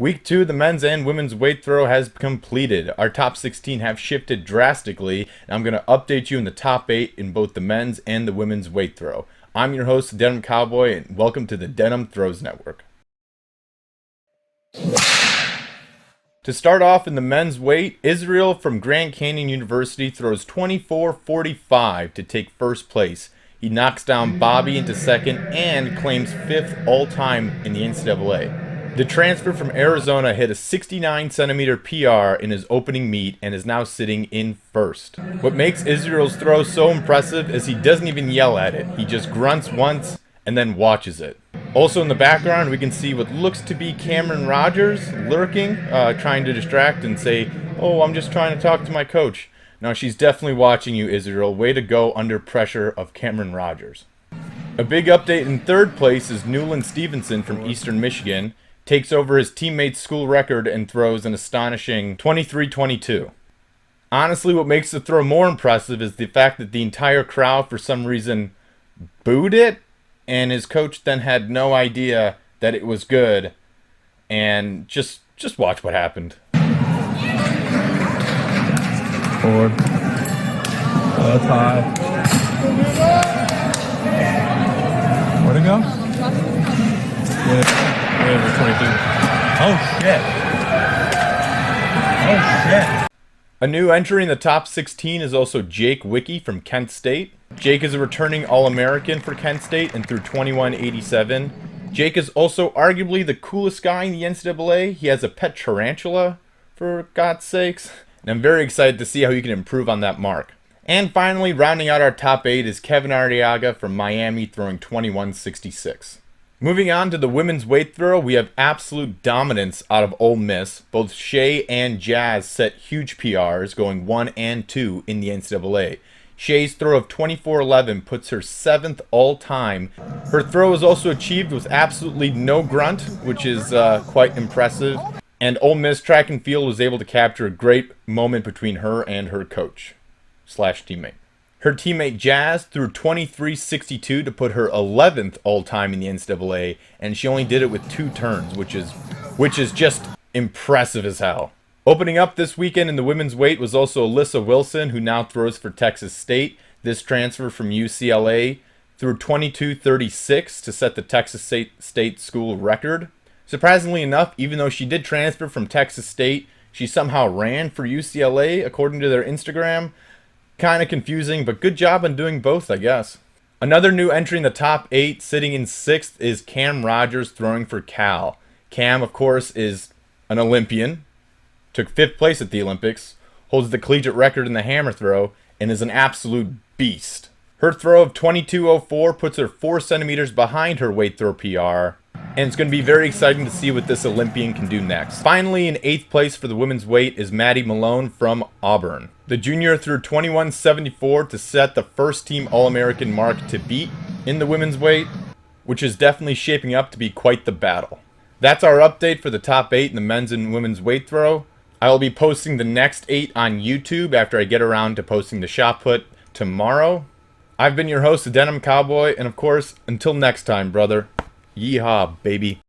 Week 2, the men's and women's weight throw has completed. Our top 16 have shifted drastically, and I'm going to update you in the top 8 in both the men's and the women's weight throw. I'm your host, the Denim Cowboy, and welcome to the Denim Throws Network. To start off in the men's weight, Israel from Grand Canyon University throws 24.45 to take first place. He knocks down Bobby into second and claims 5th all-time in the NCAA. The transfer from Arizona hit a 69-centimeter PR in his opening meet and is now sitting in first. What makes Israel's throw so impressive is he doesn't even yell at it. He just grunts once and then watches it. Also in the background, we can see what looks to be Cameron Rogers lurking, trying to distract and say, "Oh, I'm just trying to talk to my coach." Now, she's definitely watching you, Israel. Way to go under pressure of Cameron Rogers. A big update in third place is Newland Stevenson from Eastern Michigan. Takes over his teammate's school record and throws an astonishing 23-22. Honestly, what makes the throw more impressive is the fact that the entire crowd, for some reason, booed it, and his coach then had no idea that it was good. And just watch what happened. Forward. That's high. Where'd it go? Yeah. 22. Oh shit. Oh shit. A new entry in the top 16 is also Jake Wicke from Kent State. Jake is a returning All-American for Kent State and threw 21.87. Jake is also arguably the coolest guy in the NCAA. He has a pet tarantula, for God's sakes. And I'm very excited to see how he can improve on that mark. And finally, rounding out our top 8 is Kevin Arriaga from Miami throwing 21.66. Moving on to the women's weight throw, we have absolute dominance out of Ole Miss. Both Shey and Jazz set huge PRs, going 1 and 2 in the NCAA. Shey's throw of 24.11 puts her 7th all-time. Her throw is also achieved with absolutely no grunt, which is quite impressive. And Ole Miss track and field was able to capture a great moment between her and her coach / teammate. Her teammate Jazz threw 23.62 to put her 11th all-time in the NCAA, and she only did it with 2 turns, which is just impressive as hell. Opening up this weekend in the women's weight was also Alyssa Wilson, who now throws for Texas State. This transfer from UCLA threw 22.36 to set the Texas State school record. Surprisingly enough, even though she did transfer from Texas State, she somehow ran for UCLA, according to their Instagram. Kind of confusing, but good job on doing both, I guess. Another new entry in the top 8, sitting in 6th, is Cam Rogers throwing for Cal. Cam, of course, is an Olympian, took 5th place at the Olympics, holds the collegiate record in the hammer throw, and is an absolute beast. Her throw of 22.04 puts her 4 centimeters behind her weight throw PR, and it's going to be very exciting to see what this Olympian can do next. Finally, in 8th place for the women's weight is Maddie Malone from Auburn. The junior threw 21.74 to set the first team All-American mark to beat in the women's weight, which is definitely shaping up to be quite the battle. That's our update for the top 8 in the men's and women's weight throw. I will be posting the next 8 on YouTube after I get around to posting the shot put tomorrow. I've been your host, the Denim Cowboy, and of course, until next time, brother. Yeehaw, baby.